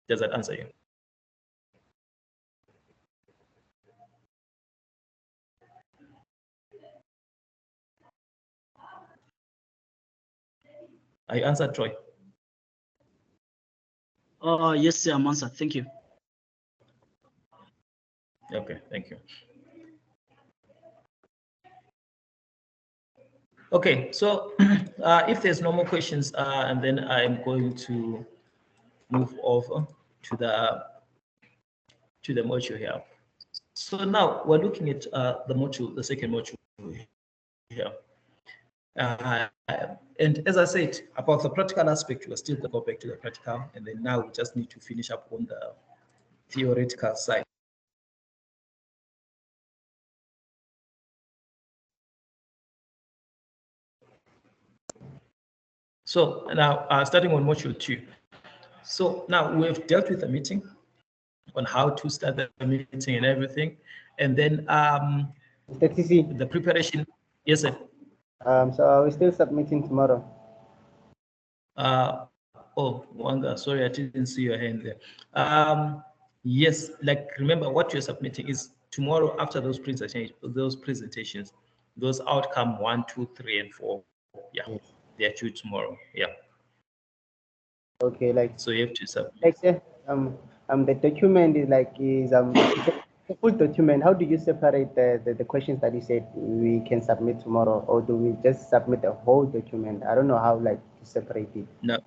Does that answer you? I answered, Troy. Yes, sir, I'm answered. Thank you. Okay, thank you. Okay, so if there's no more questions, and then I'm going to move over to the module here. So now we're looking at the module, the second module here. And as I said, about the practical aspect, we're still going to go back to the practical, and then now we just need to finish up on the theoretical side. So now, starting on module 2. So now we've dealt with the meeting, on how to start the meeting and everything, and then TC. the preparation. Yes, sir. So are we still submitting tomorrow? Oh, Wanga, sorry, I didn't see your hand there. Yes, like remember what you're submitting is tomorrow after those presentations, those outcome 1, 2, 3, and 4. Yeah, yes. They're due tomorrow. Yeah. Okay, like so you have to submit. Like the document is it's a full document. How do you separate the questions that you said we can submit tomorrow, or do we just submit a whole document? I don't know how to separate it. No.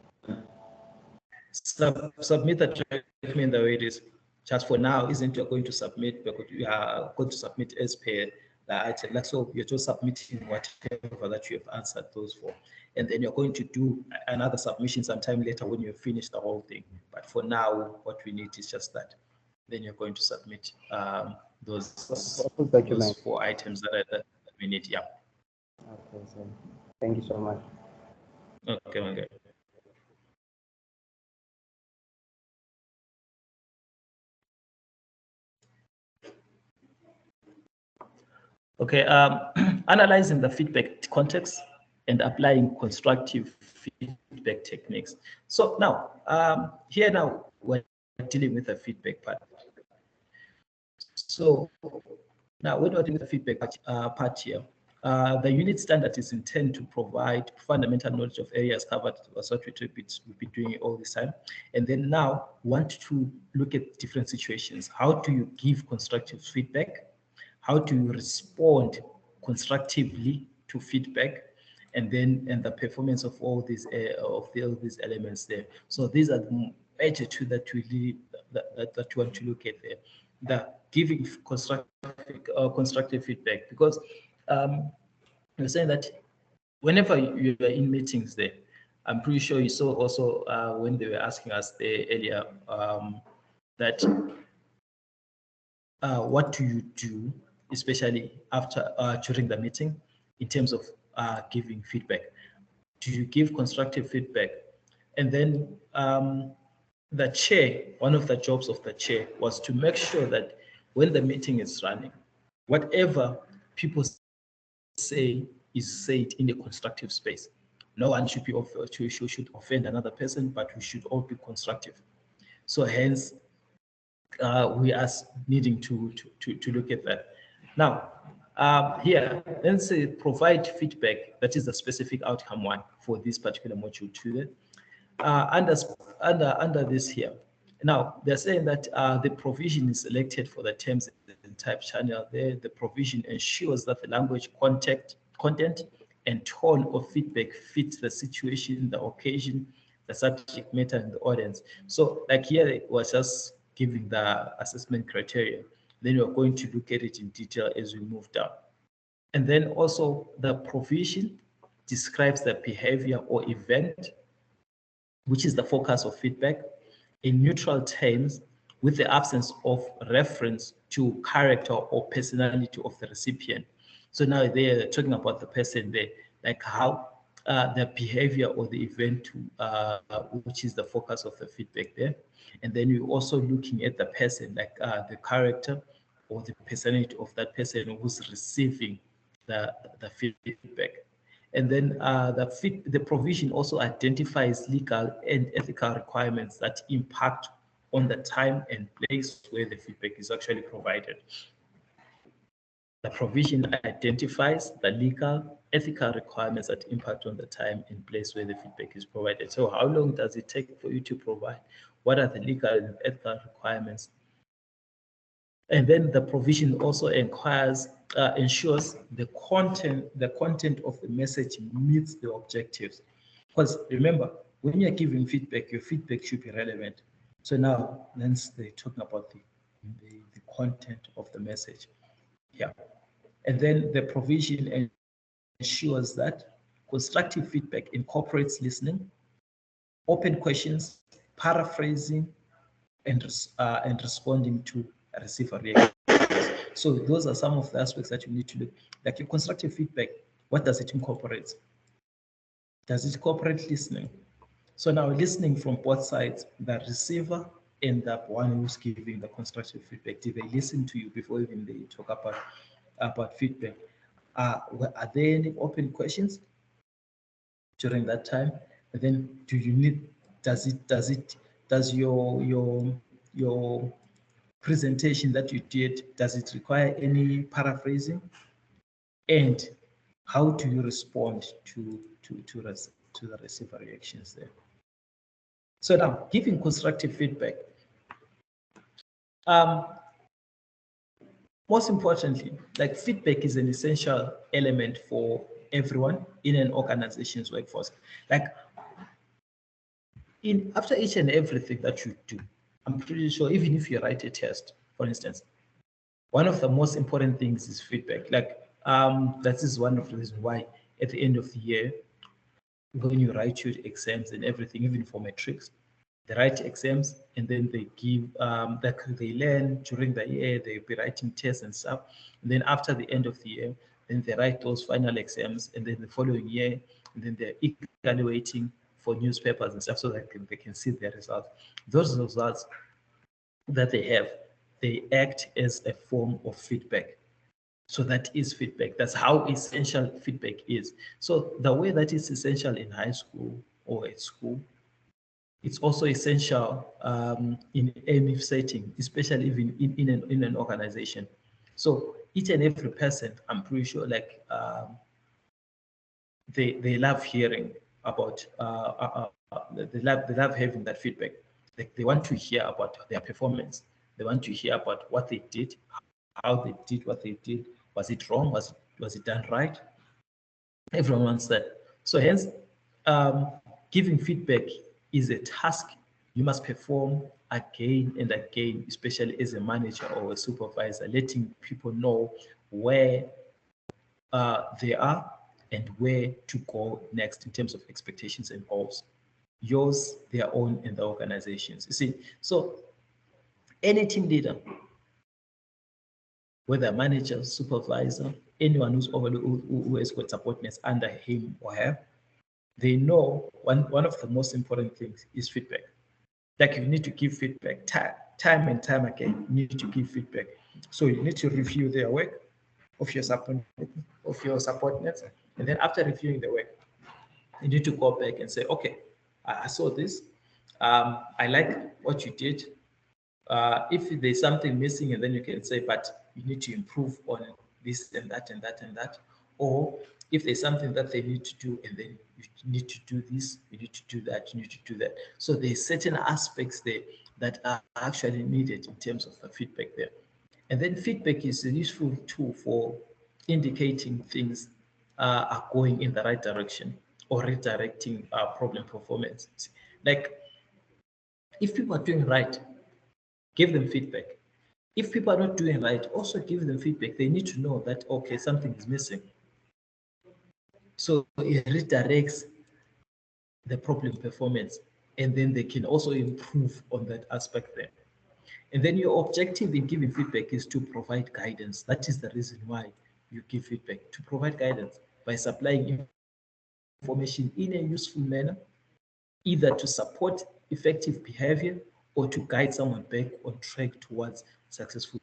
Submit the document the way it is. Just for now, isn't you're going to submit because you are going to submit as per the item. Like so, you're just submitting whatever that you have answered those for, and then you're going to do another submission sometime later when you finish the whole thing. But for now, what we need is just that. Then you're going to submit those 4 items that we need. Yeah. Okay, so thank you so much. Okay. Okay. Okay, analyzing the feedback context and applying constructive feedback techniques. So now, here now we're dealing with the feedback part. So now when we're dealing with the feedback part here, the unit standard is intended to provide fundamental knowledge of areas covered, as what we've been doing all this time. And then now want to look at different situations. How do you give constructive feedback? How to respond constructively to feedback, and the performance of all these elements there. So these are the major two that we want to look at there. The giving constructive feedback, because you're saying that whenever you are in meetings there, I'm pretty sure you saw also when they were asking us there earlier that what do you do, especially after during the meeting, in terms of giving feedback? Do you give constructive feedback? And then the chair, one of the jobs of the chair was to make sure that when the meeting is running, whatever people say is said in a constructive space. No one should should offend another person, but we should all be constructive. So hence, we are needing to look at that. Now, here, let's say provide feedback. That is the specific outcome 1 for this particular module 2. Under this here. Now, they're saying that the provision is selected for the terms and type channel there. The provision ensures that the language content and tone of feedback fits the situation, the occasion, the subject matter, and the audience. So like here, it was just giving the assessment criteria. Then we're going to look at it in detail as we move down. And then also the provision describes the behavior or event, which is the focus of feedback, in neutral terms with the absence of reference to character or personality of the recipient. So now they're talking about the person there, like how the behavior or the event, which is the focus of the feedback there. And then you're also looking at the person, like the character or the personality of that person who's receiving the feedback. And then the provision also identifies legal and ethical requirements that impact on the time and place where the feedback is actually provided. The provision identifies the legal, ethical requirements that impact on the time and place where the feedback is provided. So how long does it take for you to provide? What are the legal and ethical requirements? And then the provision also ensures the content of the message meets the objectives. Because remember, when you're giving feedback, your feedback should be relevant. So now, let's talk about the content of the message. Yeah. And then the provision ensures that constructive feedback incorporates listening, open questions, paraphrasing, and responding to receiver reactions. So those are some of the aspects that you need to look. Like your constructive feedback, what does it incorporate? Does it incorporate listening? So now listening from both sides, the receiver and the one who's giving the constructive feedback, do they listen to you before even they talk about feedback? Are there any open questions during that time? And then do you need, does your presentation that you did, does it require any paraphrasing? And how do you respond to the receiver reactions there? So now, giving constructive feedback. Most importantly, like feedback is an essential element for everyone in an organization's workforce. Like after each and everything that you do, I'm pretty sure even if you write a test, for instance, one of the most important things is feedback. Like that is one of the reasons why at the end of the year, when you write your exams and everything, even for matrics, they write exams and then they give they learn during the year, they'll be writing tests and stuff. And then after the end of the year, then they write those final exams, and then the following year, and then they're evaluating for newspapers and stuff so that they can see their results. Those results that they have, they act as a form of feedback. So that is feedback. That's how essential feedback is. So the way that is essential in high school or at school, it's also essential in any setting, especially even in an organization. So each and every person, I'm pretty sure, like they love hearing about, they love having that feedback. Like they want to hear about their performance. They want to hear about what they did, how they did what they did. Was it wrong? Was it done right? Everyone wants that. So hence, giving feedback is a task you must perform again and again, especially as a manager or a supervisor, letting people know where they are and where to go next in terms of expectations and goals. Yours, their own, and the organizations. You see, so any team leader, whether a manager, supervisor, anyone who has got subordinates under him or her, they know one of the most important things is feedback. Like you need to give feedback time and time again. You need to give feedback. So you need to review their work of your subordinates, and then after reviewing the work, you need to go back and say, okay, I saw this. I like what you did. If there's something missing, and then you can say, but you need to improve on this and that and that and that. Or if there's something that they need to do, and then you need to do this, you need to do that, you need to do that. So there's certain aspects there that are actually needed in terms of the feedback there. And then feedback is a useful tool for indicating things are going in the right direction or redirecting problem performance. Like if people are doing right, give them feedback. If people are not doing right, also give them feedback. They need to know that, okay, something is missing. So it redirects the problem performance, and then they can also improve on that aspect there. And then your objective in giving feedback is to provide guidance. That is the reason why you give feedback, to provide guidance by supplying information in a useful manner, either to support effective behavior or to guide someone back on track towards successful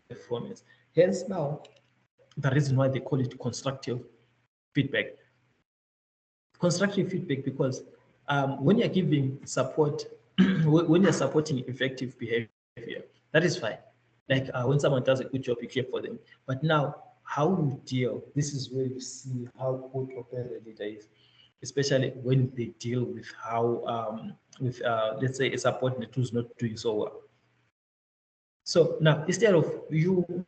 performance. Hence now, the reason why they call it constructive feedback. Constructive feedback because when you're giving support when you're supporting effective behavior, that is fine. Like when someone does a good job, you clap for them. But now, how you deal, this is where you see how good of a leader is, especially when they deal with how, with let's say a subordinate who's not doing so well. So now, instead of you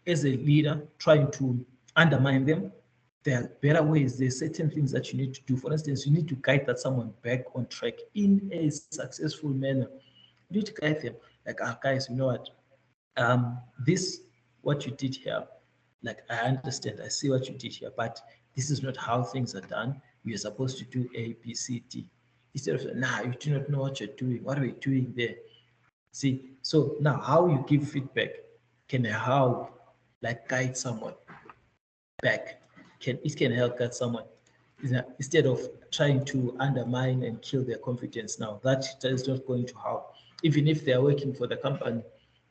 as a leader trying to undermine them, there are better ways. There's certain things that you need to do. For instance, you need to guide that someone back on track in a successful manner. You need to guide them. Like, guys, you know what? This, what you did here, like, I understand, I see what you did here, but this is not how things are done. You're supposed to do A, B, C, D. Instead of, nah, you do not know what you're doing. What are we doing there? See, so now how you give feedback can help, like, guide someone back. It can help guide someone instead of trying to undermine and kill their confidence. Now that is not going to help. Even if they are working for the company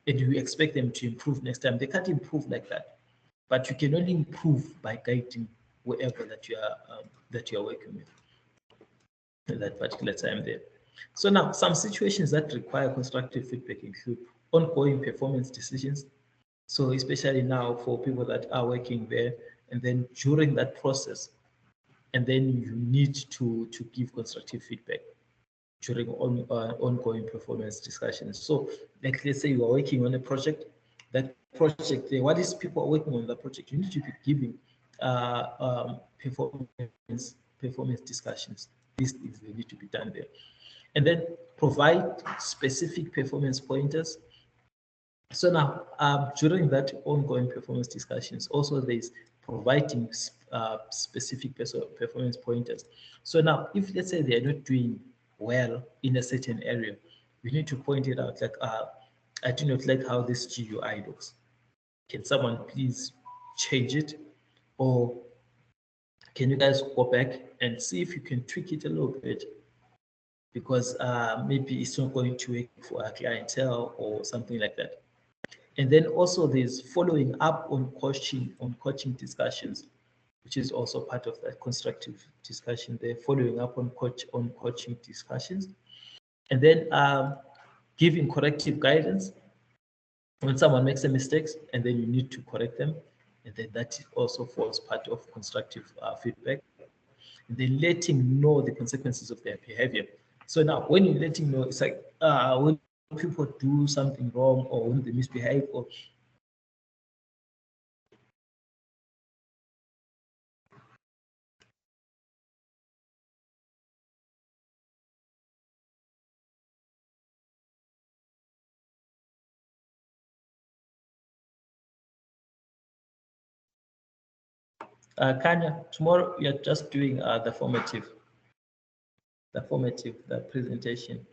and you expect them to improve next time, they can't improve like that. But you can only improve by guiding wherever that you are working with at that particular time there. So now, some situations that require constructive feedback include ongoing performance decisions. So especially now for people that are working there, and then during that process, and then you need to give constructive feedback during ongoing performance discussions. So, like, let's say you are working on a project, that project, what is people are working on the project, you need to be giving performance discussions. These things they need to be done there, and then provide specific performance pointers. So now, during that ongoing performance discussions, also there's providing specific performance pointers. So now, if let's say they are not doing well in a certain area, we need to point it out. Like, I do not like how this GUI looks. Can someone please change it? Or can you guys go back and see if you can tweak it a little bit? Because maybe it's not going to work for our clientele or something like that. And then also there's following up on coaching discussions, which is also part of that constructive discussion. They're following up on coaching discussions, and then giving corrective guidance when someone makes a mistakes, and then you need to correct them, and then that also falls part of constructive feedback. And then letting know the consequences of their behavior. So now, when you're letting know, it's like when people do something wrong or when they misbehave or Kanya, tomorrow we are just doing the presentation.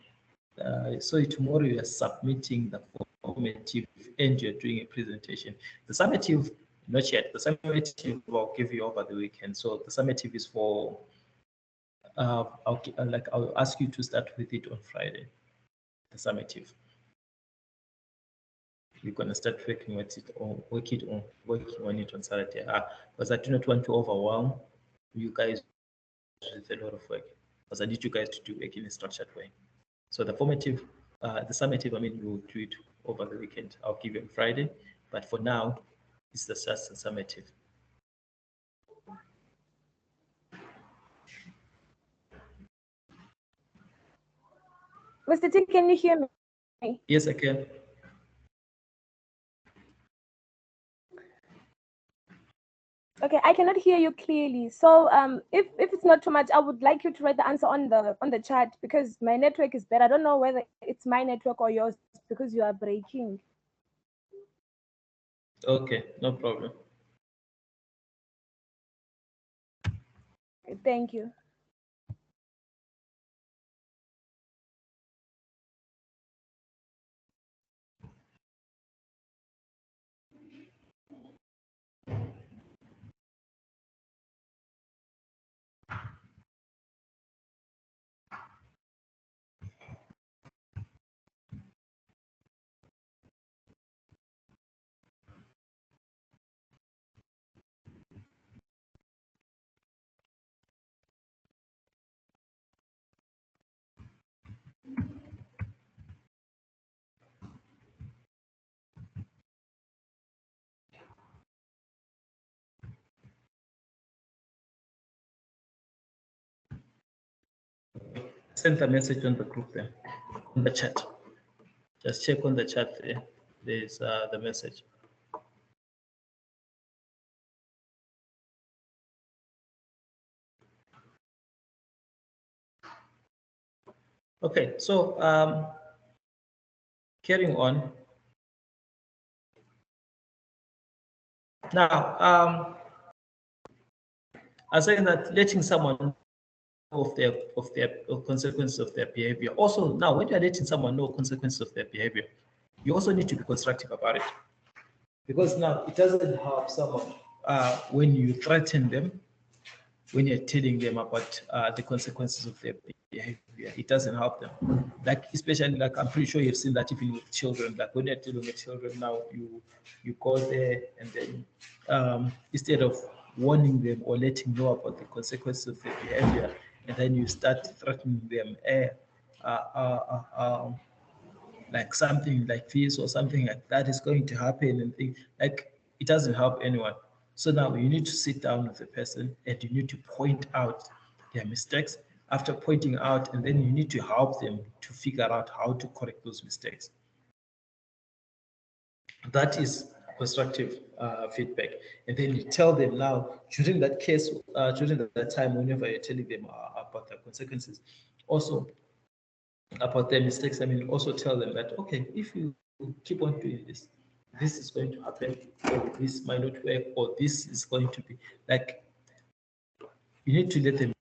So tomorrow you are submitting the formative and you're doing a presentation. The summative, not yet. The summative I'll give you over the weekend. So the summative is for, I'll ask you to start with it on Friday, the summative. You're gonna start working with it or working on it on Saturday. Because I do not want to overwhelm you guys with a lot of work. Because I need you guys to do work in a structured way. So the summative, I mean, we'll do it over the weekend. I'll give you on Friday, but for now, it's just a summative. Mr. T, can you hear me? Yes, I can. Okay, I cannot hear you clearly. So if it's not too much, I would like you to write the answer on the chat because my network is better. I don't know whether it's my network or yours because you are breaking. Okay, no problem. Thank you. sent a message on the group there, on the chat. Just check on the chat there. There's the message. Okay, so carrying on. Now, I say that letting someone know of their consequences of their behavior. Also, now when you're letting someone know consequences of their behavior, you also need to be constructive about it, because now it doesn't help someone when you threaten them, when you're telling them about the consequences of their behavior. It doesn't help them. Like, especially, like, I'm pretty sure you've seen that even with children. Like, when you're dealing with children now, you go there and then instead of warning them or letting know about the consequences of their behavior, and then you start threatening them, like something like this or something like that is going to happen, and things like, it doesn't help anyone. So now you need to sit down with the person and you need to point out their mistakes. After pointing out, and then you need to help them to figure out how to correct those mistakes. That is constructive feedback. And then you tell them now, during that case, during that time, whenever you're telling them about the consequences, also about their mistakes, I mean, also tell them that, okay, if you keep on doing this, this is going to happen, or this might not work, or this is going to be like, you need to let them.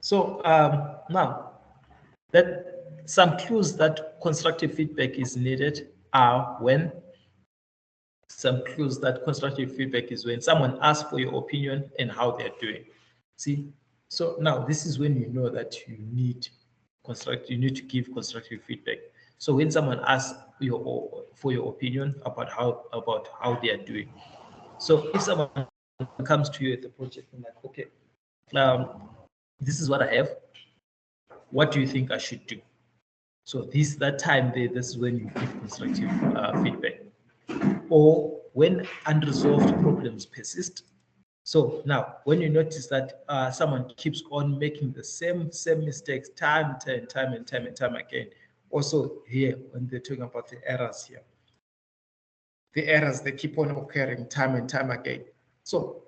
So now that some clues that constructive feedback is needed are when someone asks for your opinion and how they're doing. See, so now this is when you know that you need to give constructive feedback. So when someone asks for your opinion about how they are doing. So if someone comes to you at the project and like, okay, this is what I have. What do you think I should do? So this is when you give constructive feedback. Or when unresolved problems persist. So now, when you notice that someone keeps on making the same mistakes time and time again, also here when they're talking about the errors here, the errors they keep on occurring time and time again. So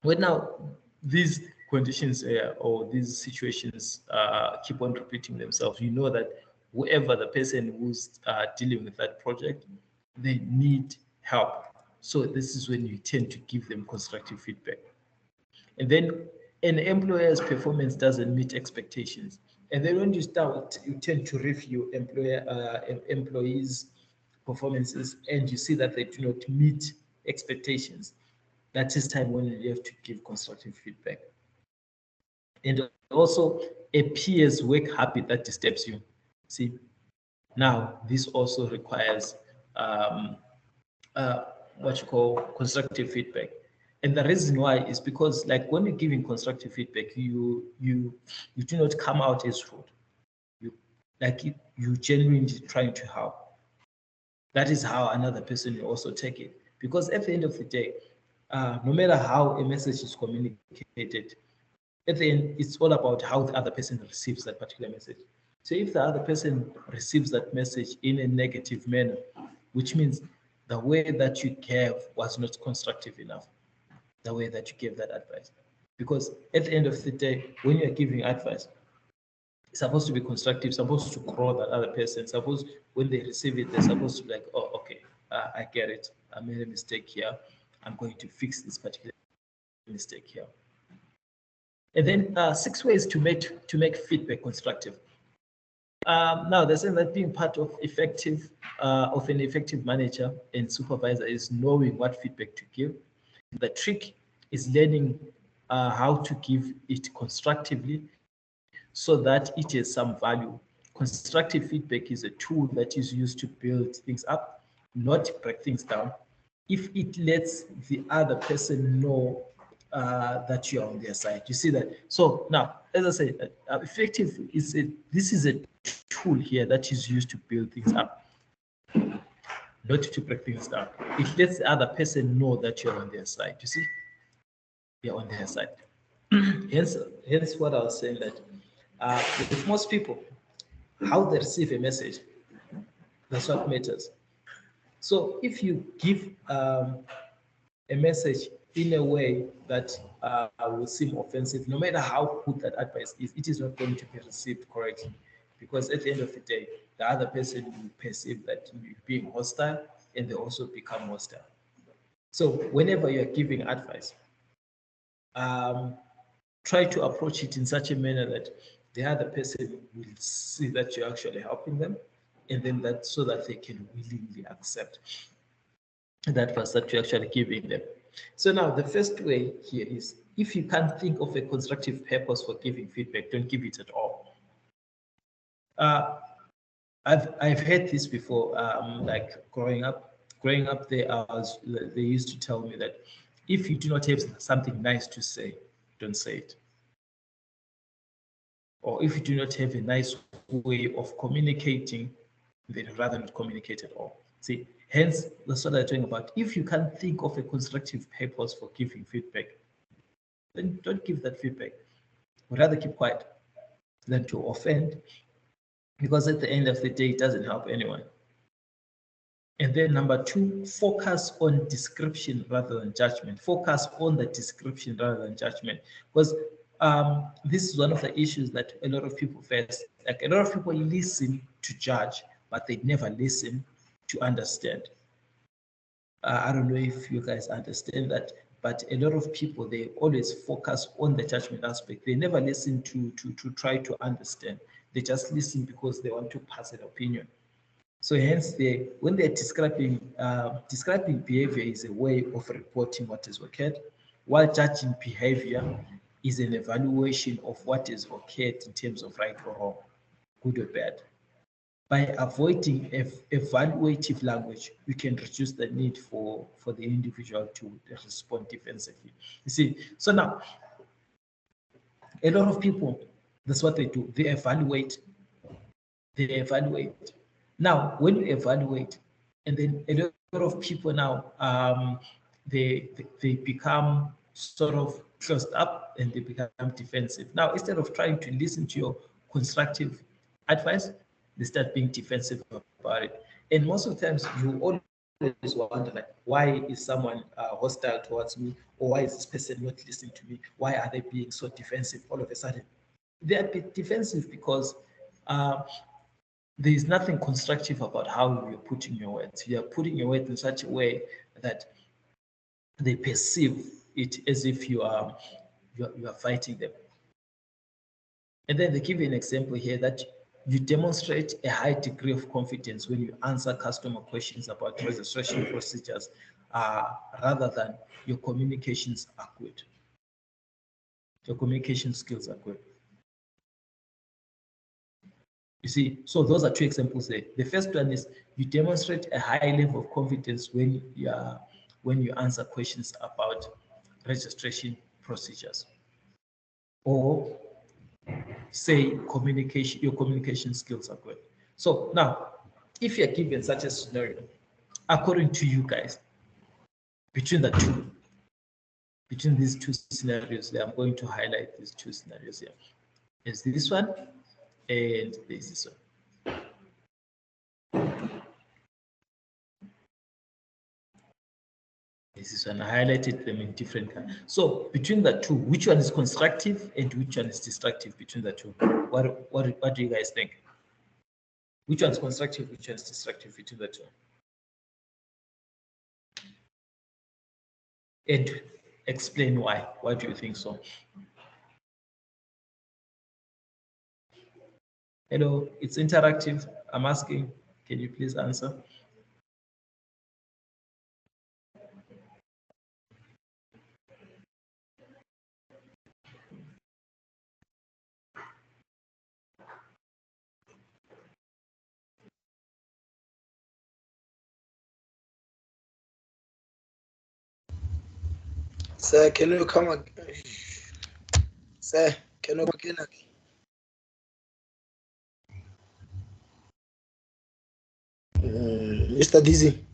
when now these conditions or these situations keep on repeating themselves, you know that whoever the person who's dealing with that project, they need help. So this is when you tend to give them constructive feedback. And then an employer's performance doesn't meet expectations. And then when you tend to review employees' performances and you see that they do not meet expectations, that is time when you have to give constructive feedback. And also a peer's work habit that disturbs you. See, now this also requires what you call constructive feedback. And the reason why is because, like, when you're giving constructive feedback, you do not come out as rude. You genuinely trying to help. That is how another person will also take it. Because at the end of the day, no matter how a message is communicated, at the end, it's all about how the other person receives that particular message. So if the other person receives that message in a negative manner, which means the way that you gave was not constructive enough, the way that you gave that advice. Because at the end of the day, when you're giving advice, it's supposed to be constructive, supposed to grow that other person. Suppose when they receive it, they're supposed to be like, oh, okay, I get it. I made a mistake here. I'm going to fix this particular mistake here. And then 6 ways to make feedback constructive. Now they're saying that being part of an effective manager and supervisor is knowing what feedback to give. The trick is learning how to give it constructively so that it has some value. Constructive feedback is a tool that is used to build things up, not break things down. If it lets the other person know that you are on their side. You see that? So now, as I said, effective is this is a tool here that is used to build things up, not to break things down. It lets the other person know that you're on their side. You see, you're on their side. hence what I was saying, that with most people, how they receive a message, that's what matters. So if you give a message in a way that will seem offensive, no matter how good that advice is, it is not going to be received correctly. Because at the end of the day, the other person will perceive that you're being hostile, and they also become hostile. So whenever you're giving advice, try to approach it in such a manner that the other person will see that you're actually helping them, and then that so that they can willingly accept that advice that you're actually giving them. So now the first way here is, if you can't think of a constructive purpose for giving feedback, don't give it at all. I've heard this before. Like growing up, they used to tell me that if you do not have something nice to say, don't say it. Or if you do not have a nice way of communicating, then rather not communicate at all. See, hence that's what I'm talking about. If you can't think of a constructive purpose for giving feedback, then don't give that feedback. Rather keep quiet than to offend, because at the end of the day, it doesn't help anyone. And then number two, focus on description rather than judgment. Focus on the description rather than judgment. Because this is one of the issues that a lot of people face. Like, a lot of people listen to judge, but they never listen to understand. I don't know if you guys understand that, but a lot of people, they always focus on the judgment aspect. They never listen to try to understand. They just listen because they want to pass an opinion. So hence, when they're describing behavior is a way of reporting what has occurred, while judging behavior is an evaluation of what has occurred in terms of right or wrong, good or bad. By avoiding evaluative language, we can reduce the need for the individual to respond defensively. You see, so now, a lot of people, that's what they do. They evaluate. Now, when you evaluate, and then a lot of people now, they become sort of closed up, and they become defensive. Now, instead of trying to listen to your constructive advice, they start being defensive about it. And most of the times, you always wonder, like, why is someone hostile towards me, or why is this person not listening to me? Why are they being so defensive all of a sudden? They are defensive because there is nothing constructive about how you're putting your words. You are putting your words in such a way that they perceive it as if you are fighting them. And then they give you an example here that you demonstrate a high degree of confidence when you answer customer questions about registration procedures, rather than your communications are good. Your communication skills are good. You see, so those are two examples there. The first one is you demonstrate a high level of confidence when you answer questions about registration procedures, or say your communication skills are good. So now, if you're given such a scenario, according to you guys, between these two scenarios there, I'm going to highlight these two scenarios here. Is this one, and there's this one. This is one. I highlighted them in different colors. So between the two, which one is constructive and which one is destructive between the two? What do you guys think? Which one is constructive, which one is destructive between the two? And explain why. Why do you think so? Hello, it's interactive. I'm asking, can you please answer? Sir, can you come again? Sir, can you begin again? Mr. Dizzy.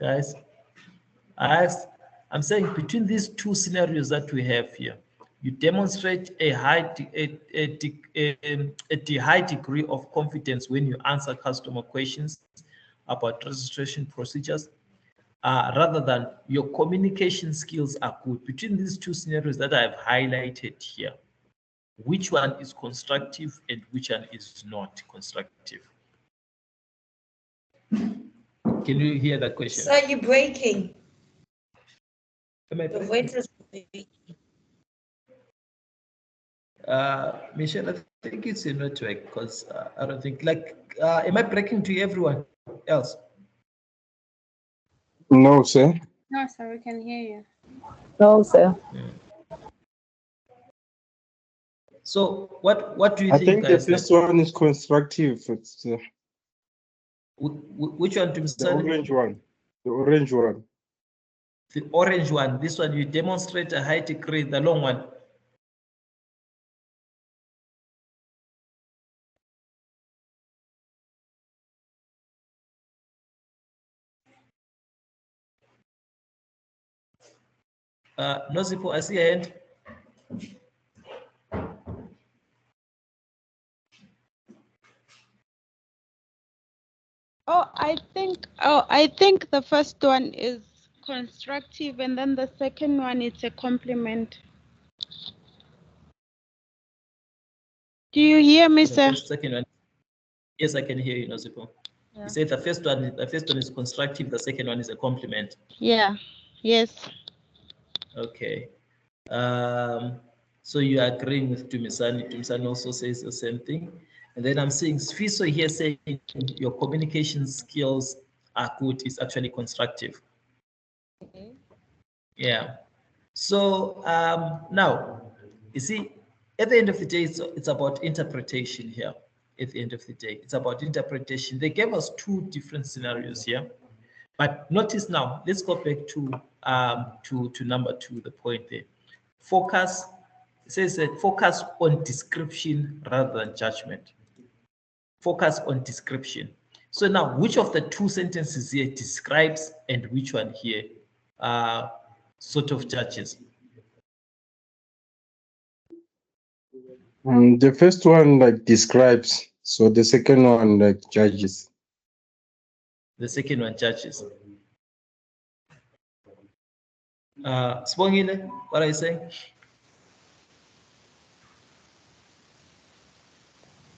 Guys, I'm saying between these two scenarios that we have here, you demonstrate a high degree of confidence when you answer customer questions about registration procedures, rather than your communication skills are good. Between these two scenarios that I've highlighted here, which one is constructive and which one is not constructive? Can you hear that question? Sir, you're breaking. Am I Your breaking? voice is breaking. Michelle, I think it's your network because I don't think, am I breaking to everyone else? No, sir. No, sir, we can hear you. No, sir. So what do you I think, think the guys? first one is constructive. It's Which one, the orange one. The orange one. The orange one. This one, you demonstrate a high degree, the long one. Nosipo, I see a hand. I think the first one is constructive, and then the second one is a compliment. Do you hear me, sir? The second one. Yes, I can hear you, Nosipo. Yeah. You say the first one is constructive, the second one is a compliment. Yeah. Yes. Okay. So you are agreeing with Dumisani. Dumisani also says the same thing. And then I'm seeing Sfiso here saying your communication skills are good. It's actually constructive. Okay. Yeah. So now, you see, at the end of the day, it's about interpretation here. At the end of the day, it's about interpretation. They gave us two different scenarios here. But notice now, let's go back to number 2, the point there. Focus, it says that focus on description rather than judgment. Focus on description. So now, which of the two sentences here describes and which one here sort of judges? The first one describes, so the second one judges. The second one judges. Spongile, what are you saying?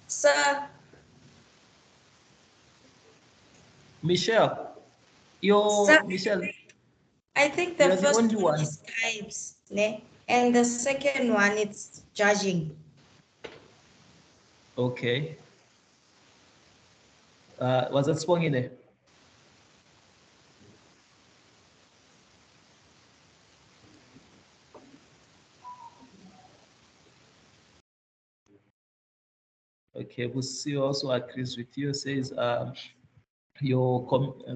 Sir, Michelle, Sir, Michelle. I think the You're the first only one one. describes, ne? And the second one it's judging. Okay. Was that Spongile? Okay, Busi also agrees with you, says your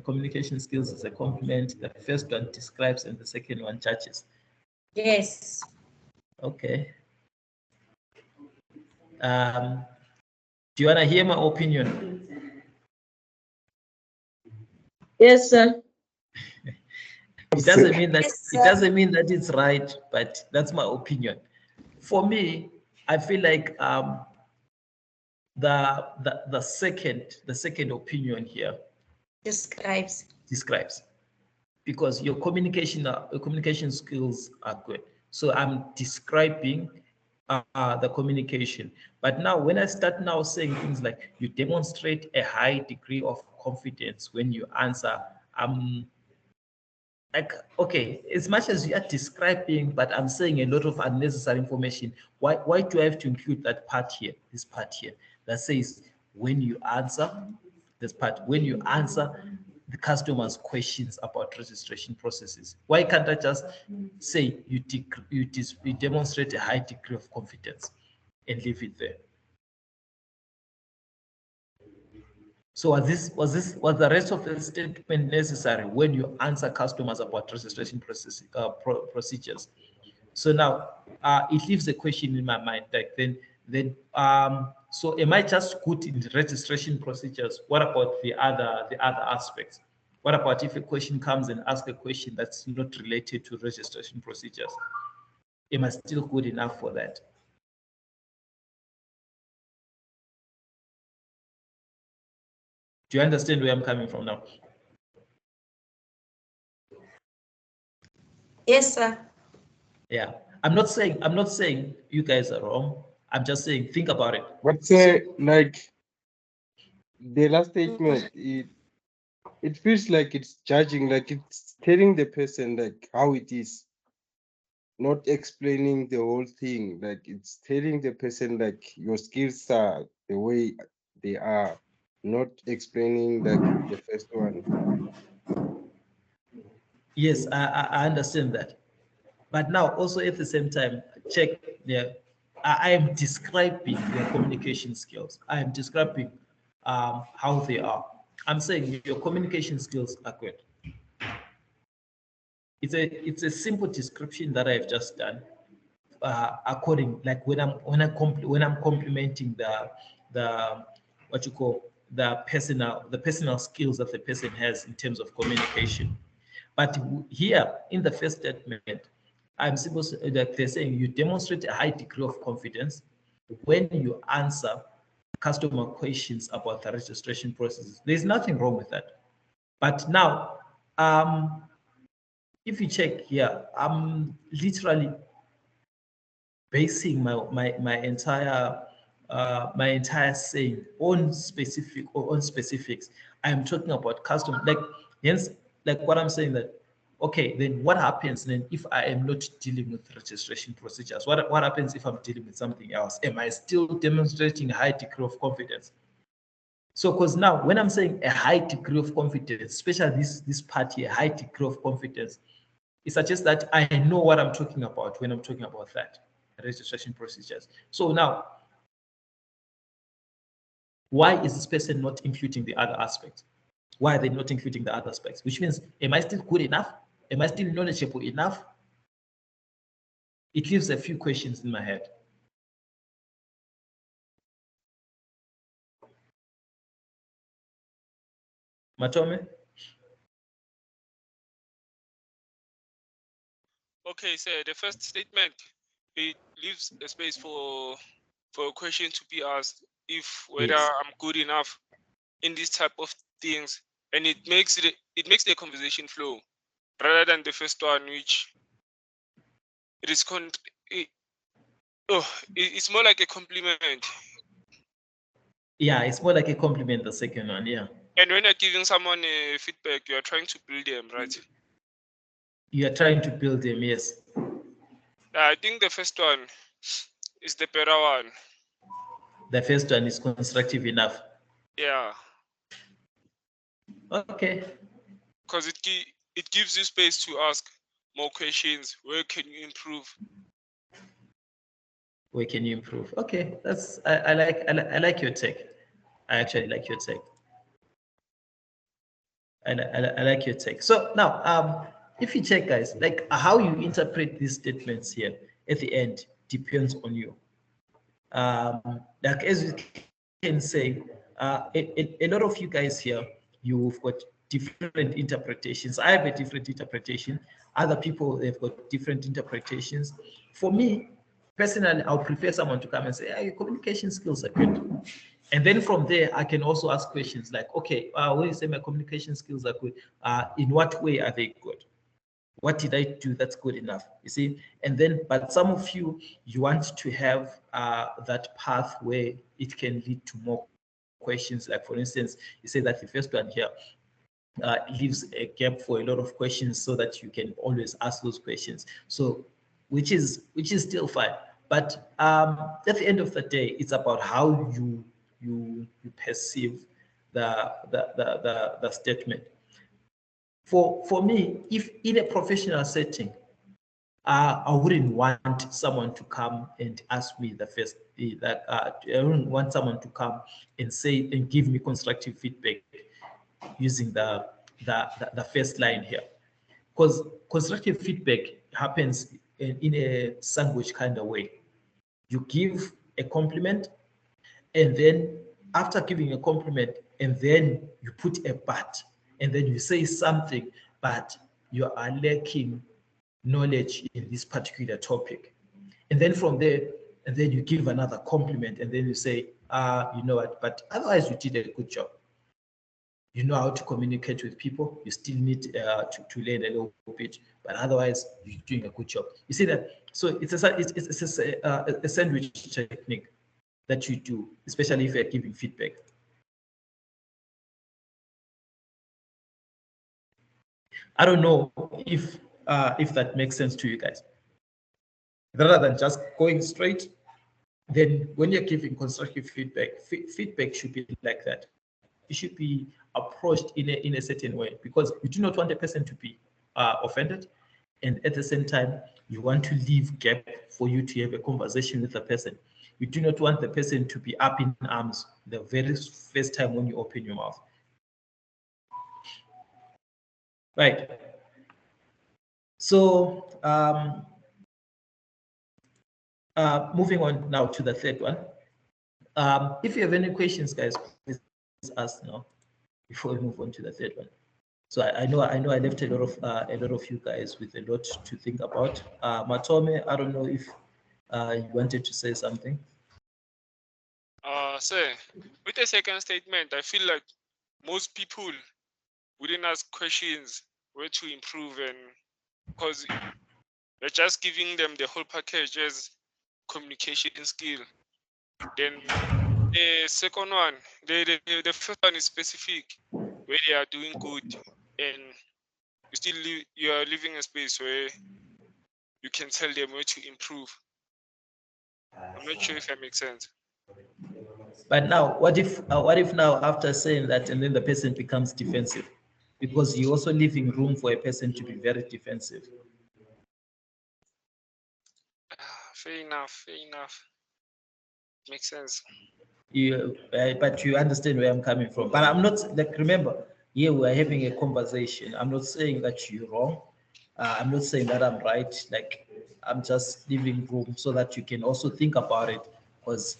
communication skills is a compliment. The first one describes and the second one judges. Yes. Okay. Do you want to hear my opinion? Yes, sir. It doesn't mean that Yes, it sir. doesn't mean that it's right, but that's my opinion. For me, I feel like the second opinion here Describes. describes, because your communication skills are good. So I'm describing the communication. But now when I start now saying things like you demonstrate a high degree of confidence when you answer, like, okay, as much as you are describing, but I'm saying a lot of unnecessary information. Why do I have to include that part here, this part here, that says when you answer, this part, when you answer the customer's questions about registration processes? Why can't I just say you demonstrate a high degree of confidence and leave it there? So was the rest of the statement necessary when you answer customers about registration procedures? So now it leaves a question in my mind, like so am I just good in the registration procedures? What about the other aspects? What about if a question comes and asks a question that's not related to registration procedures? Am I still good enough for that? Do you understand where I'm coming from now? Yes, sir. Yeah, I'm not saying you guys are wrong. I'm just saying think about it. But like the last statement, it feels like it's judging, like it's telling the person like how it is, not explaining the whole thing. Like it's telling the person like your skills are the way they are, not explaining like the first one. Yes, I understand that. But now also at the same time, check there. I am describing their communication skills. I am describing how they are. I'm saying your communication skills are good. It's a simple description that I've just done. According, like when I'm complimenting the what you call the personal skills that the person has in terms of communication. But here in the first statement, I'm supposed to, like they're saying, you demonstrate a high degree of confidence when you answer customer questions about the registration processes. There's nothing wrong with that. But now, if you check here, I'm literally basing my entire saying on specifics. I'm talking about custom, like hence, like what I'm saying that, okay, then what happens then if I am not dealing with registration procedures? What happens if I'm dealing with something else? Am I still demonstrating a high degree of confidence? So, because now when I'm saying a high degree of confidence, especially this part here, high degree of confidence, it suggests that I know what I'm talking about when I'm talking about that registration procedures. So now, why is this person not including the other aspects? Why are they not including the other aspects? Which means, am I still good enough? Am I still knowledgeable enough? It leaves a few questions in my head. Matome? Okay, so the first statement, it leaves a space for a question to be asked if whether Yes. I'm good enough in this type of things, and it makes the conversation flow rather than the first one, which it is it's more like a compliment. Yeah, it's more like a compliment, the second one, yeah. And when you're giving someone a feedback, you are trying to build them, right? You are trying to build them, yes. I think the first one is the better one. The first one is constructive enough. Yeah. Okay. Because it gives you space to ask more questions. Where can you improve? Where can you improve? Okay, I like your take. I actually like your take. I like your take. So now, if you check, guys, like how you interpret these statements here at the end depends on you. Like as you can say, a lot of you guys here, you've got different interpretations. I have a different interpretation. Other people, they've got different interpretations. For me, personally, I'll prefer someone to come and say, hey, your communication skills are good. And then from there, I can also ask questions like, okay, when you say my communication skills are good, in what way are they good? What did I do that's good enough? You see? And then, but some of you, you want to have that path where it can lead to more questions. Like for instance, you say that the first one here leaves a gap for a lot of questions so that you can always ask those questions. So, which is still fine. But at the end of the day, it's about how you perceive the statement. For me, if in a professional setting, I wouldn't want someone to come and ask me I wouldn't want someone to come and say and give me constructive feedback using the first line here, because constructive feedback happens in a sandwich kind of way. You give a compliment, and then after giving a compliment, and then you put a but, and then you say something, but you are lacking knowledge in this particular topic. And then from there, and then you give another compliment, and then you say, you know what, but otherwise you did a good job. You know how to communicate with people. You still need to learn a little bit, but otherwise you're doing a good job. You see that? So it's a sandwich technique that you do, especially if you're giving feedback. I don't know if that makes sense to you guys. Rather than just going straight, then when you're giving constructive feedback, feedback should be like that. It should be approached in a certain way, because you do not want a person to be offended, and at the same time you want to leave gap for you to have a conversation with the person. You do not want the person to be up in arms the very first time when you open your mouth. Right. So moving on now to the third one. If you have any questions, guys, please ask now before we move on to the third one. So I know I left a lot of you guys with a lot to think about. Matome, I don't know if you wanted to say something. Sir, with the second statement, I feel like most people wouldn't ask questions where to improve, and because you're just giving them the whole package as communication skill. Then the second one, the first one is specific, where they are doing good, and you are living a space where you can tell them where to improve. I'm not sure if that makes sense. But now, what if now after saying that, and then the person becomes defensive, because you're also leaving room for a person to be very defensive. Fair enough. Makes sense. But you understand where I'm coming from. But I'm not, like, remember, here we're having a conversation. I'm not saying that you're wrong. I'm not saying that I'm right. Like, I'm just leaving room so that you can also think about it. Because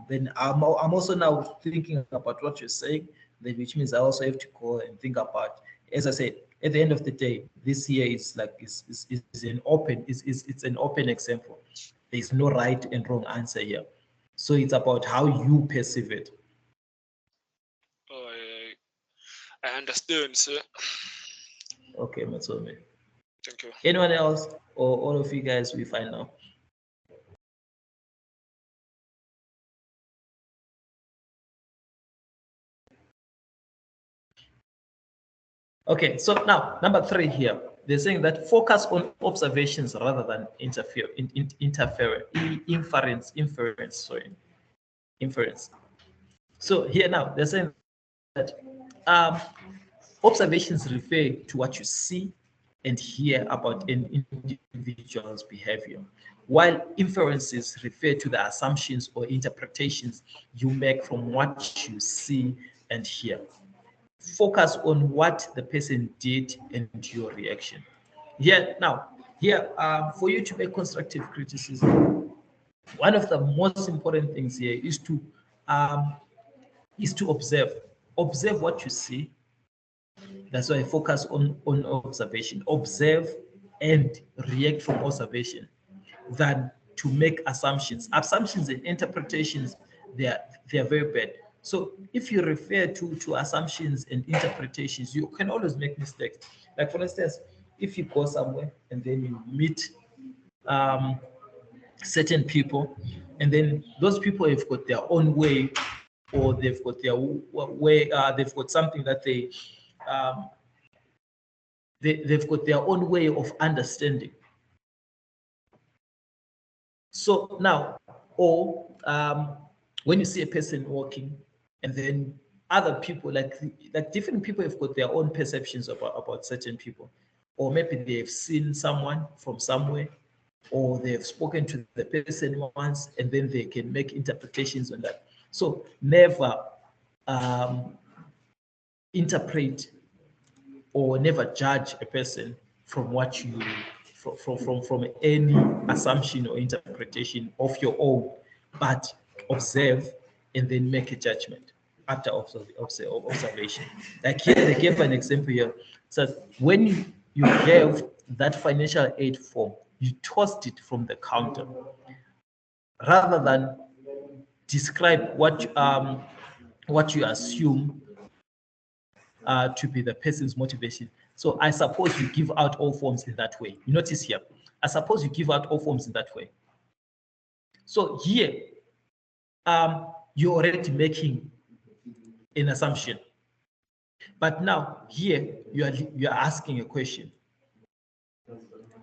then I'm also now thinking about what you're saying, which means I also have to go and think about. As I said, at the end of the day, this here is like it's an open example. There's no right and wrong answer here. So it's about how you perceive it. Oh, I understand, sir. Okay, Matsomi. Thank you. Anyone else, or all of you guys we find now? Okay, so now number 3 here, they're saying that focus on observations rather than inference. So here now they're saying that observations refer to what you see and hear about an individual's behavior, while inferences refer to the assumptions or interpretations you make from what you see and hear. Focus on what the person did and your reaction. For you to make constructive criticism, one of the most important things here is to observe. Observe what you see. That's why I focus on observation. Observe and react from observation than to make assumptions. Assumptions and interpretations, they are very bad. So if you refer to assumptions and interpretations, you can always make mistakes. Like for instance, if you go somewhere and then you meet certain people, and then those people have got their own way, or they've got their way, they've got something that they've got their own way of understanding. So now, or when you see a person walking, and then other people, like different people have got their own perceptions about certain people, or maybe they've seen someone from somewhere, or they've spoken to the person once, and then they can make interpretations on that. So never interpret or never judge a person from what you from any assumption or interpretation of your own, but observe and then make a judgment after observation. Like here, they gave an example here. So when you gave that financial aid form, you tossed it from the counter rather than describe what you assume to be the person's motivation. So I suppose you give out all forms in that way. You notice here, I suppose you give out all forms in that way. So here, you're already making an assumption. But now here, you are asking a question.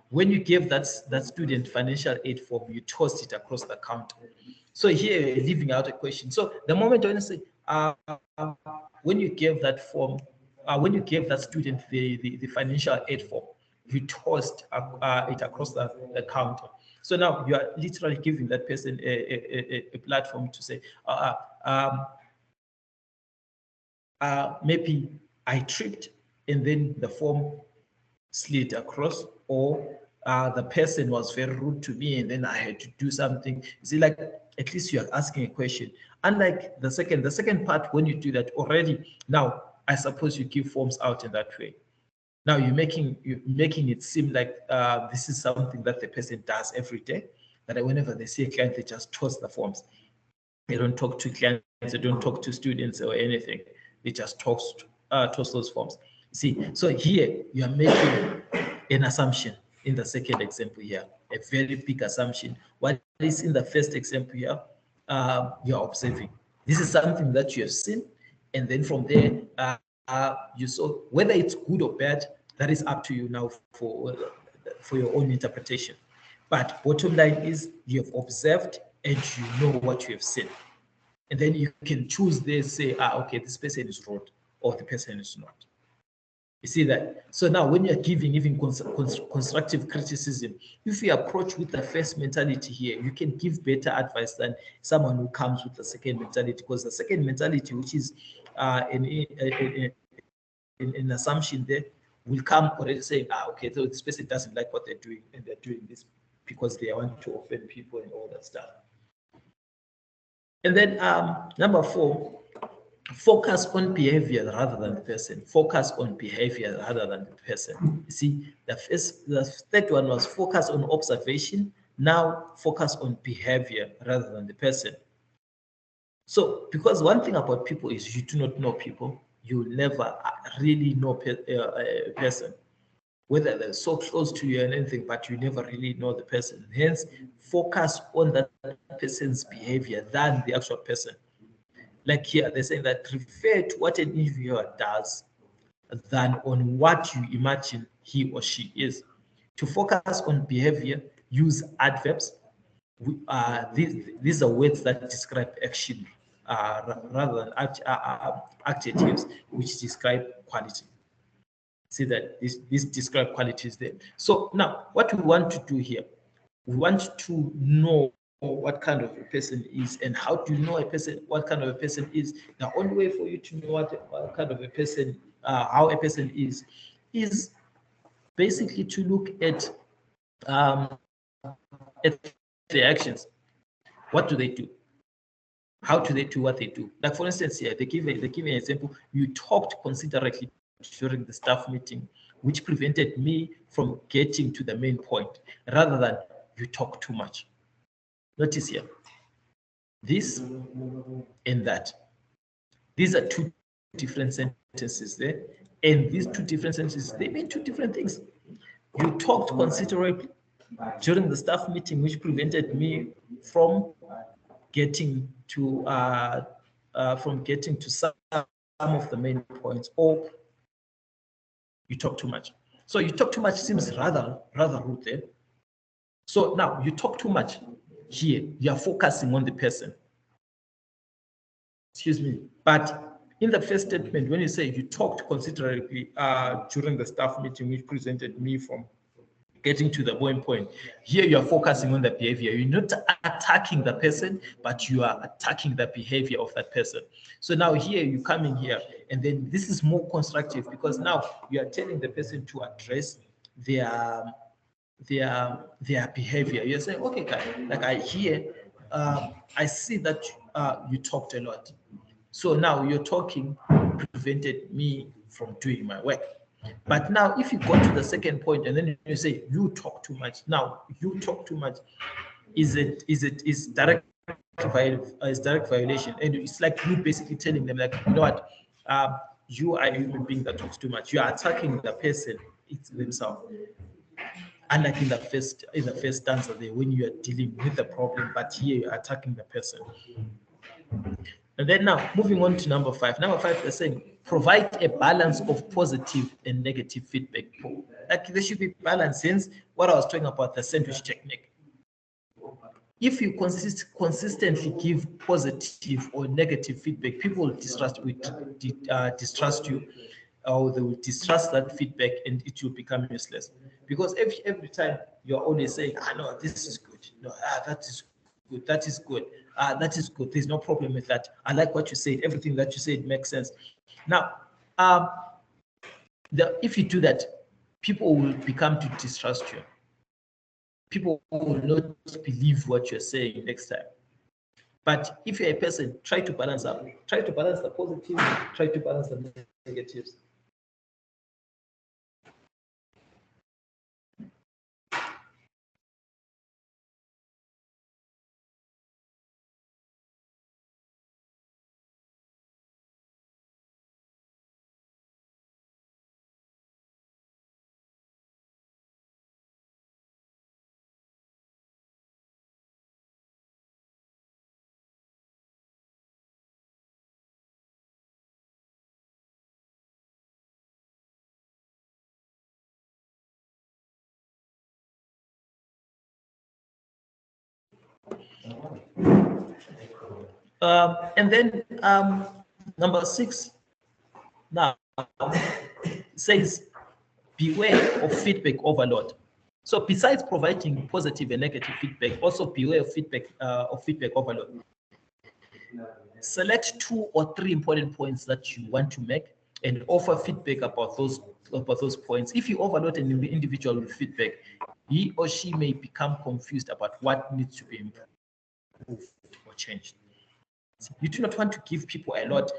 When you gave that student financial aid form, you tossed it across the counter. So here you're leaving out a question. So the moment when you say, when you gave that form, when you gave that student the financial aid form, you tossed it across the counter. So now you are literally giving that person a platform to say, maybe I tripped and then the form slid across, or the person was very rude to me and then I had to do something. You see, like at least you are asking a question. Unlike the second part, when you do that already, now I suppose you give forms out in that way. Now you're making it seem like this is something that the person does every day, that whenever they see a client, they just toss the forms. They don't talk to clients, they don't talk to students or anything. They just toss those forms. See, so here you are making an assumption in the second example here, a very big assumption. What is in the first example here, you're observing. This is something that you have seen, and then from there, you saw whether it's good or bad, that is up to you now for your own interpretation. But bottom line is you have observed and you know what you have seen. And then you can choose there, say, okay, this person is rude or the person is not. You see that? So now when you're giving even constructive criticism, if you approach with the first mentality here, you can give better advice than someone who comes with the second mentality, because the second mentality, which is an assumption there, will come already saying, okay, so this person doesn't like what they're doing, and they're doing this because they want to offend people and all that stuff. And then number 4, focus on behavior rather than the person. Focus on behavior rather than the person. You see, the third one was focus on observation. Now focus on behavior rather than the person. So, because one thing about people is you do not know people, you will never really know a person, whether they're so close to you and anything, but you never really know the person. Hence, focus on that person's behavior than the actual person. Like here, they're saying that refer to what an individual does than on what you imagine he or she is. To focus on behavior, use adverbs. These are words that describe action rather than adjectives, which describe quality. See that this describe qualities there. So now, what we want to do here, we want to know what kind of a person is. And how do you know what kind of a person is? The only way for you to know what kind of a person, how a person is basically to look at their actions. What do they do? How do they do what they do? Like for instance, here they give an example. You talked considerately during the staff meeting, which prevented me from getting to the main point, rather than you talk too much. Notice here, this and that. These are two different sentences there, and these two different sentences, they mean two different things. You talked considerably during the staff meeting, which prevented me from getting to some of the main points, or you talk too much. So you talk too much seems rather rude there. So now you talk too much here. You are focusing on the person. Excuse me. But in the first statement, when you say you talked considerably during the staff meeting, which prevented me from getting to the main point, here you are focusing on the behavior. You're not attacking the person, but you are attacking the behavior of that person. So now here you come in here, and then this is more constructive, because now you are telling the person to address their behavior. You're saying, okay, guys, like I hear, I see that you talked a lot. So now your talking prevented me from doing my work. But now if you go to the second point and then you say you talk too much, now you talk too much, is direct violation, and it's like you basically telling them, like, you know what, you are a human being that talks too much. You are attacking the person themselves. Unlike in the first stanza there, when you are dealing with the problem, but here you're attacking the person. And then now moving on to number 5. Number 5, they're saying provide a balance of positive and negative feedback. Like there should be balance, since what I was talking about, the sandwich technique. If you consistently give positive or negative feedback, people will distrust you, or they will distrust that feedback, and it will become useless. Because every time you're always saying, no, this is good, no, that is good, that is good, that is good, there's no problem with that, I like what you said, everything that you said makes sense. Now, if you do that, people will become to distrust you. People will not believe what you're saying next time. But if you're a person, try to balance up. Try to balance the positives, try to balance the negatives. And then number 6 now says beware of feedback overload. So besides providing positive and negative feedback, also beware of feedback overload. Select 2 or 3 important points that you want to make and offer feedback about those points. If you overload an individual with feedback, he or she may become confused about what needs to be improved or changed. You do not want to give people a lot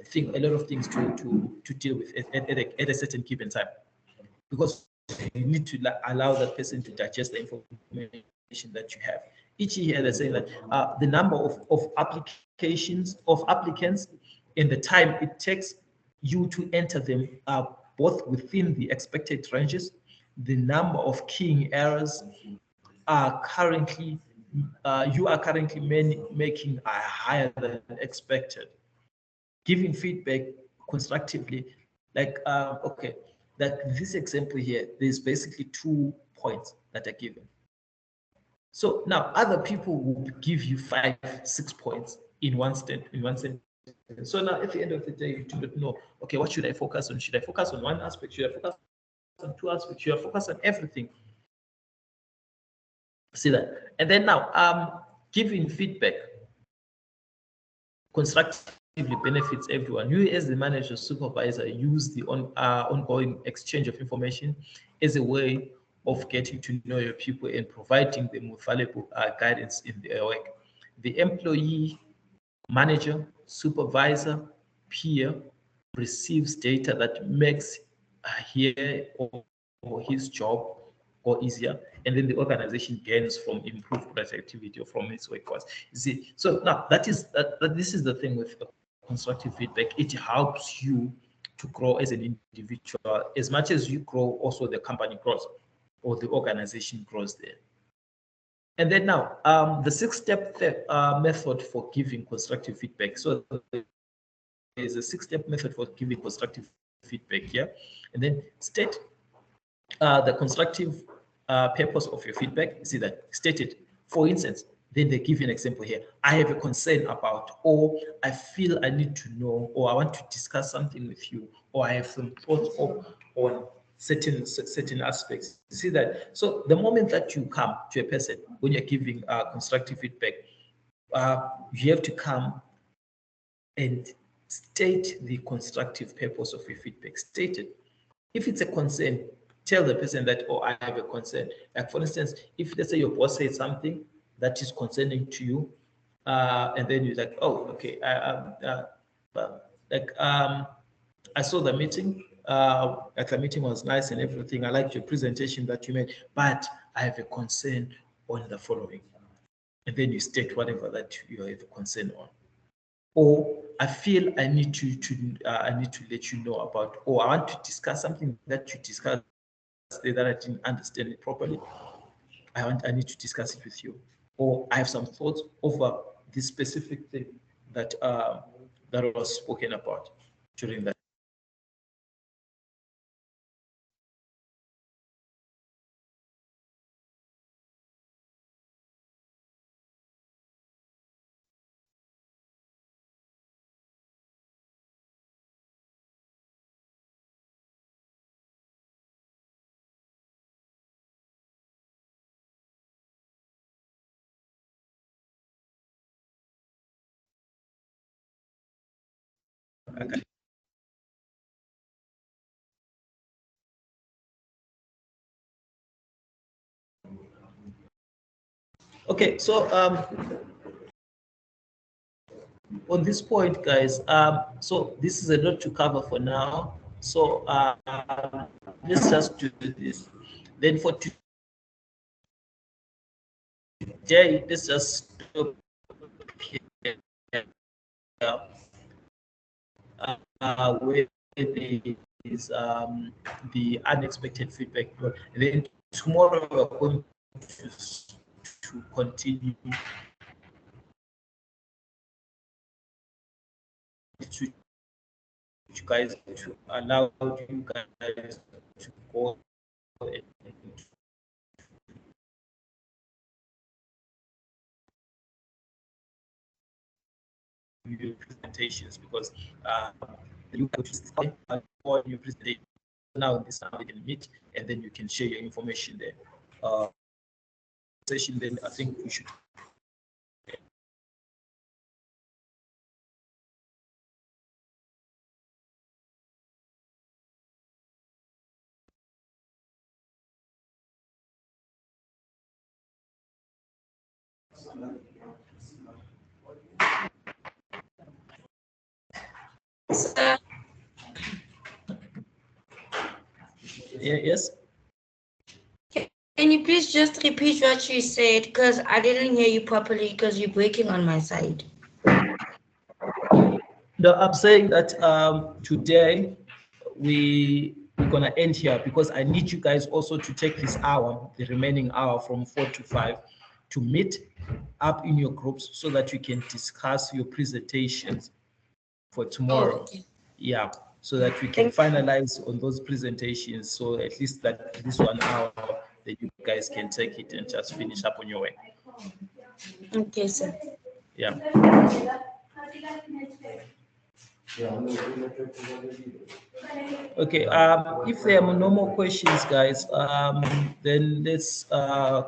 of things to deal with at a certain given time, because you need to allow that person to digest the information that you have. Each year they're saying that the number of applicants and the time it takes you to enter them are both within the expected ranges. The number of keying errors are currently making higher than expected. Giving feedback constructively, like okay, that this example here, there's basically 2 points that are given. So now other people will give you 5, 6 points in one sentence. So now at the end of the day, you do not know, okay, what should I focus on? Should I focus on one aspect? Should I focus on 2 aspects? Should I focus on everything? See that? And then now, giving feedback constructively benefits everyone. You as the manager supervisor use the ongoing exchange of information as a way of getting to know your people and providing them with valuable guidance in their work. The employee, manager, supervisor, peer receives data that makes her or his job go easier, and then the organization gains from improved productivity or from its workforce. You see, so now this is the thing with constructive feedback. It helps you to grow as an individual. As much as you grow, also the company grows or the organization grows there. And then now, the 6-step method for giving constructive feedback. So there's a 6-step method for giving constructive feedback here. And then state the constructive purpose of your feedback. You see that stated. For instance, then they give you an example here. I have a concern about, or I feel I need to know, or I want to discuss something with you, or I have some thoughts on certain aspects. You see that? So the moment that you come to a person when you're giving constructive feedback, you have to come and state the constructive purpose of your feedback. State it. If it's a concern, tell the person that, oh, I have a concern. Like for instance, if let's say your boss said something that is concerning to you, and then you're like, oh, okay, I saw the meeting. Like the meeting was nice and everything. I liked your presentation that you made, but I have a concern on the following. And then you state whatever that you have a concern on. Or I feel I need to let you know about, or I want to discuss something that you discussed that I didn't understand it properly. I need to discuss it with you. Or I have some thoughts over this specific thing that that was spoken about during that. Okay. Okay, so on this point, guys, so this is a lot to cover for now. So let's just do this. Then for today, let's just stop here. Where there is the unexpected feedback. And then tomorrow we're going to continue to you guys, to allow you guys to go and your presentations, because you can on your presentation now this time you can meet and then you can share your information there. Session, then I think we should. Yeah, yes. Can you please just repeat what you said? Because I didn't hear you properly because you're breaking on my side. No, I'm saying that today we're gonna end here because I need you guys also to take this hour, the remaining hour from 4 to 5, to meet up in your groups so that you can discuss your presentations for tomorrow. Oh, okay. Yeah, so that we can finalize on those presentations. So at least that this 1 hour that you guys can take it and just finish up on your way. Okay, sir. Yeah. Okay, if there are no more questions, guys, then let's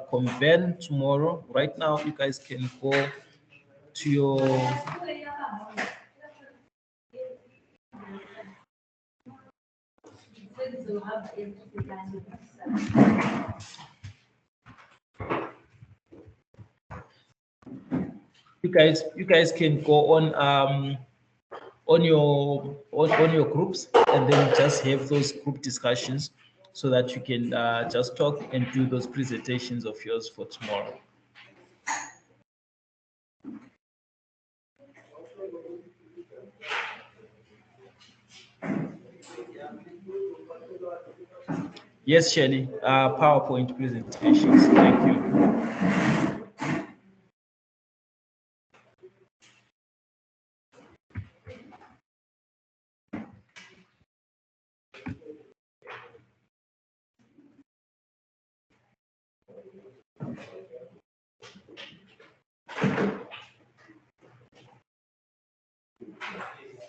convene tomorrow. Right now, you guys can go to your You guys can go on your groups and then just have those group discussions so that you can just talk and do those presentations of yours for tomorrow. Yes, Shelley, PowerPoint presentations. Thank you.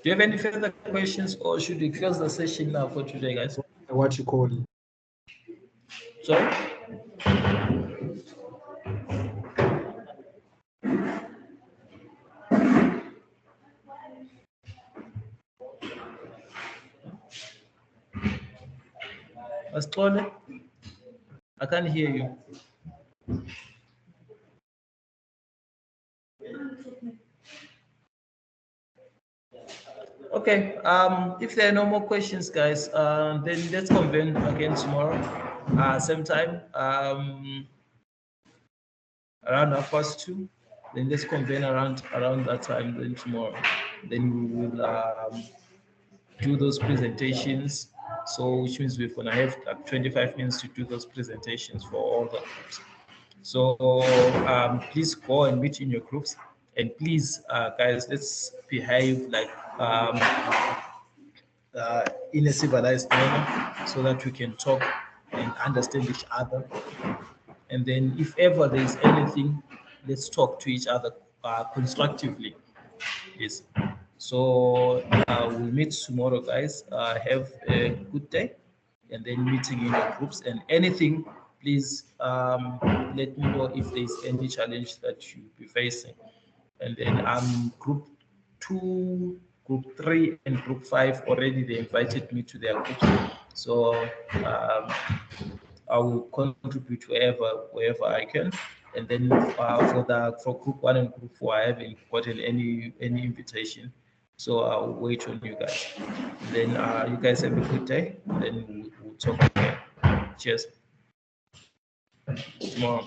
Do you have any further questions, or should we close the session now for today, guys? What you call it? Sorry? Ascole? I can't hear you. Okay, if there are no more questions, guys, then let's convene again tomorrow, same time, around 2:30. Then let's convene around that time. Then tomorrow, then we will do those presentations. So which means we're gonna have like 25 minutes to do those presentations for all the groups. So please go and meet in your groups, and please, guys, let's behave like in a civilized manner so that we can talk and understand each other. And then if ever there is anything, let's talk to each other constructively. Yes. So we'll meet tomorrow, guys. Have a good day, and then meeting in your groups. And anything, please let me know if there's any challenge that you'll be facing. And then group 2, group 3, and group 5 already they invited me to their groups. So I will contribute wherever I can. And then for group 1 and group 4, I haven't gotten any invitation. So I'll wait on you guys. Then you guys have a good day. Then we'll talk again. Cheers. Tomorrow.